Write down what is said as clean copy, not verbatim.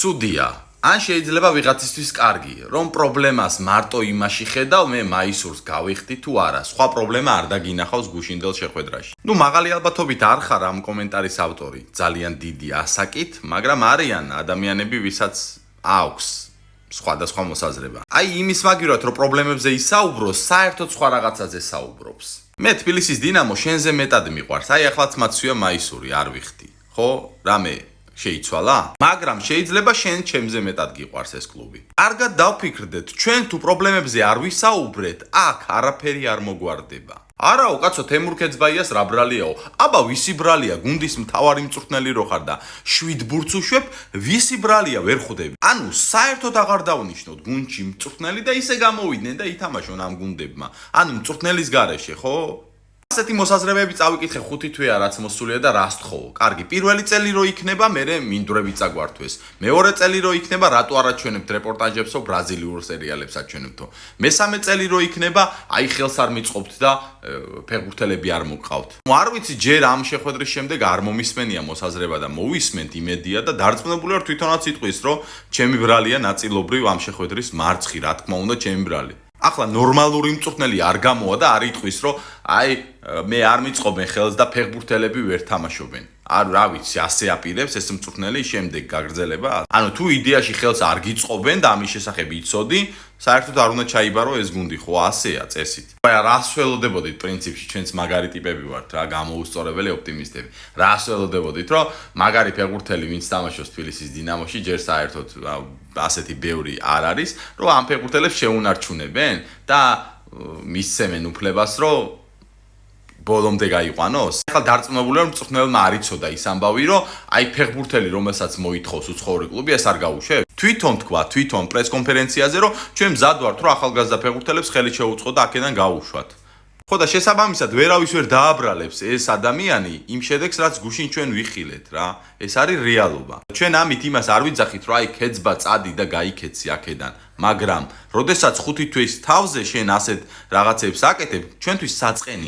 ცუდია. ან შეიძლება ვიღაცისთვის კარგი, რომ პრობლემას მარტო იმაში ხედავ, მე მაისურს გავიხდი თუ არა. სხვა პრობლემა არ დაგინახავს გუშინდელ შეხვედრაში. მაღალი ალბათობით არ ხარ ამ კომენტარის ავტორი, ძალიან დიდი ასაკით, მაგრამ არიან ადამიანები, ვისაც აქვს სხვადასხვა მოსაზრება. აი იმის მაგივრად, რომ პრობლემებზე ისაუბროს, საერთოდ სხვა რაღაცაზე საუბრობს. მე თბილისის დინამო შენზე მეტად მიყვარს. აი ახლაც მაცვია მაისური, არ ვიხდი. ხო? რამე შეიცვალა? მაგრამ შეიძლება შენ ჩემზე მეტად გიყვარს ეს კლუბი. კარგად დავფიქრდეთ, ჩვენ თუ პრობლემებზე არ ვისაუბრეთ, აქ არაფერი არ მოგვარდება. არაო, კაცო, თემურ ქეძბაიას რა ბრალიაო? აბა ვისი ბრალია? გუნდის მთავარი მწვრთნელი რო ხარ და 7 ბურთს უშვებ, ვისი ბრალია ვერ ხვდები? ანუ საერთოდ აღარ დავნიშნოთ გუნდში მწვრთნელი და ისე გამოვიდნენ და ითამაშონ ამ გუნდებმა. ანუ მწვრთნელის გარეშე, ხო? ასეთი მოსაზრებები წავიკითხე 5 თვეა რაც მოსულია და რა სთხოვო. კარგი, პირველი წელი რო იქნება, მერე მინდვრები წაგვართვეს. მეორე წელი რო იქნება, რატო არ აჩვენებთ რეპორტაჟებსო, ბრაზილიურ სერიალებს აჩვენებთო. მესამე წელი რო იქნება, აი ხელს არ მიწყობთ და ფეხბურთელები არ მოგყავთ. არ ვიცი, ჯერ ამ შეხვედრის შემდეგ არ მომისმენია მოსაზრება და მოვისმენთ იმედია და დარწმუნებული ვარ თვითონაც იტყვის, რომ ჩემი ბრალია ნაწილობრივ ამ შეხვედრის მარცხი, რა თქმა უნდა, ჩემი ბრალი. ახლა ნორმალური მწვრთნელი არ გამოვა და არ იტყვის, რომ აი მე არ მიწყობენ ხელს და ფეხბურთელები ვერ თამაშობენ. რა ვიცი, ასე აპირებს ეს მწვრთნელი შემდეგ გაგრძელება. ანუ თუ იდეაში ხელს არ გიწყობენ და ამის შესახებ იცოდი, საერთოდ არ უნდა ჩაიბარო ეს გუნდი, ხო, ასეა წესით. აი რას ველოდებოდით პრინციპში, ჩვენც მაგარი ტიპები ვართ, რა გამოუსწორებელი ოპტიმისტები. რას ველოდებოდით, რომ მაგარი ფეხბურთელი ვინც თამაშობს თბილისის დინამოში, ჯერ საერთოდ ასეთი ბევრი არ არის, რომ ამ ფეხბურთელებს შეუნარჩუნებენ და მისცემენ უფლებას, რომ ბოლომდე გაიყვანოს. ახლა დარწმუნებული ვარ, მწვრთნელმა არ იცოდა ის ამბავი, რომ აი ფეხბურთელი, რომელსაც მოითხოვს უცხოური კლუბი, ეს არ გაუშვებ. თვითონ თქვა, თვითონ პრესკონფერენციაზე, რომ ჩვენ მზად ვართ, რომ ახალგაზრდა ფეხბურთელებს ხელი შეუწყო და აქედან გაუშვათ. ხო და შესაბამისად ვერავის ვერ დააბრალებს ეს ადამიანი იმ შედეგს, რაც გუშინ ჩვენ ვიხილეთ რა. ეს არის რეალობა. ჩვენ ამით იმას არ ვიძახით, რომ აი ქეძბა წადი და გაიქეცი აქედან, მაგრამ როდესაც 5 თვის თავზე შენ ასეთ რაღაცებს აკეთებ, ჩვენთვის საწყენი